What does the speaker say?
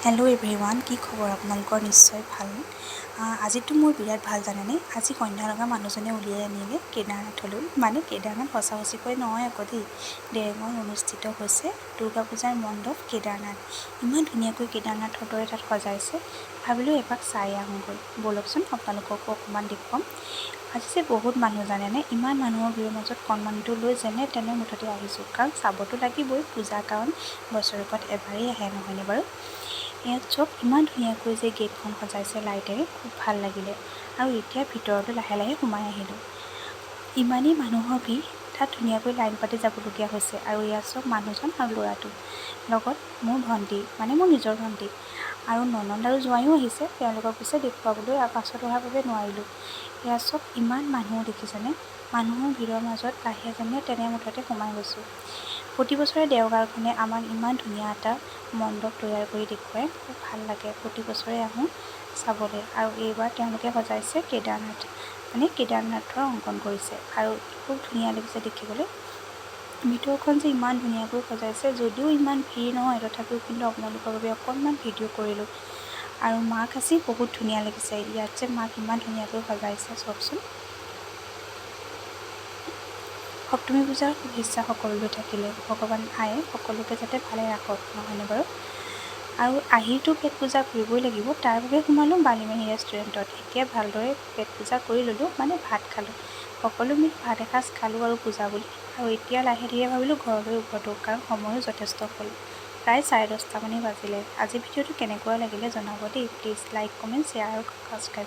Hello' everyone, কি খবৰ আপোনালোকৰ? নিশ্চয় ভাল। আজিতো মোৰ বিৰাট ভাল জানেনে। আজি সন্ধ্যা লগা মানুহজনে উলিয়াই আনিলে কেদাৰনাথলৈ। মানে কেদাৰনাথ সঁচা সঁচিকৈ নহয় আকৌ দেই, দেৰগাঁৱত অনুষ্ঠিত হৈছে দুৰ্গা পূজাৰ মণ্ডপ কেদাৰনাথ। ইমান ধুনীয়াকৈ কেদাৰনাথৰ দৰে তাত সজাইছে, ভাবিলোঁ এপাক চাই আহোঁগৈ। ব'লকচোন আপোনালোককো অকণমান দেখুৱাম। আজি যে বহুত মানুহ জানেনে, ইমান মানুহৰ ভিৰৰ মাজত কণমানিটো লৈ যেনে তেনে মুঠতে আহিছোঁ, কাৰণ চাবতো লাগিবই, পূজা কাৰণ বছৰেকত এবাৰেই আহে নহয়নে বাৰু। ইয়াত চব ইমান ধুনীয়াকৈ যে গেটখন সজাইছে লাইটেৰে, খুব ভাল লাগিলে। আৰু এতিয়া ভিতৰলৈ লাহে লাহে সোমাই আহিলোঁ। ইমানেই মানুহৰ ভিৰ, তাত ধুনীয়াকৈ লাইন পাতি যাবলগীয়া হৈছে। আৰু ইয়াত চব মানুহজন আৰু ল'ৰাটো, লগত মোৰ ভণ্টি, মানে মোৰ নিজৰ ভণ্টি আৰু ননদ আৰু জোঁৱাইও আহিছে। তেওঁলোকক পিছে দেখুৱাবলৈ পাছত অহাৰ বাবে নোৱাৰিলোঁ। এয়া চব ইমান মানুহ দেখিছেনে, মানুহৰ ভিৰৰ মাজত লাহে যেনে তেনে মুঠতে সোমাই গৈছোঁ। প্ৰতি বছৰে দেওগাঁওখনে আমাক ইমান ধুনীয়া এটা মণ্ডপ তৈয়াৰ কৰি দেখুৱাই, খুব ভাল লাগে। প্ৰতি বছৰে আহোঁ চাবলৈ। আৰু এইবাৰ তেওঁলোকে সজাইছে কেদাৰনাথ, মানে কেদাৰনাথৰ অংকন কৰিছে আৰু খুব ধুনীয়া লাগিছে দেখিবলৈ। ভিতৰখন যে ইমান ধুনীয়াকৈ সজাইছে, যদিও ইমান ভিৰ নহয় তথাপিও কিন্তু আপোনালোকৰ বাবে অকণমান ভিডিঅ' কৰিলোঁ। আৰু মাক আজি বহুত ধুনীয়া লাগিছে। ইয়াত যে মাক ইমান ধুনীয়াকৈ সজাইছে চাওকচোন। সপ্তমী পূজাৰ শুভেচ্ছা সকলোলৈ থাকিলে। ভগৱান আয়ে সকলোকে যাতে ভালে ৰাখক, নহয়নে বাৰু। আৰু আহিতো পেট পূজা কৰিবই লাগিব, তাৰ বাবে সোমালোঁ বালিমাহী ৰেষ্টুৰেণ্টত। এতিয়া ভালদৰে পেট পূজা কৰি ল'লোঁ, মানে ভাত খালোঁ। সকলো মিলি ভাত এসাঁজ খালোঁ আৰু পূজা বুলি। আৰু এতিয়া লাহে ধীৰে ভাবিলোঁ ঘৰলৈ উভতো, কাৰণ সময়ো যথেষ্ট হ'ল, প্ৰায় 10:30 মানেই বাজিলে। আজি ভিডিঅ'টো কেনেকুৱা লাগিলে জনাব দেই। প্লিজ লাইক, কমেণ্ট, শ্বেয়াৰ আৰু ছাবস্ক্ৰাইব।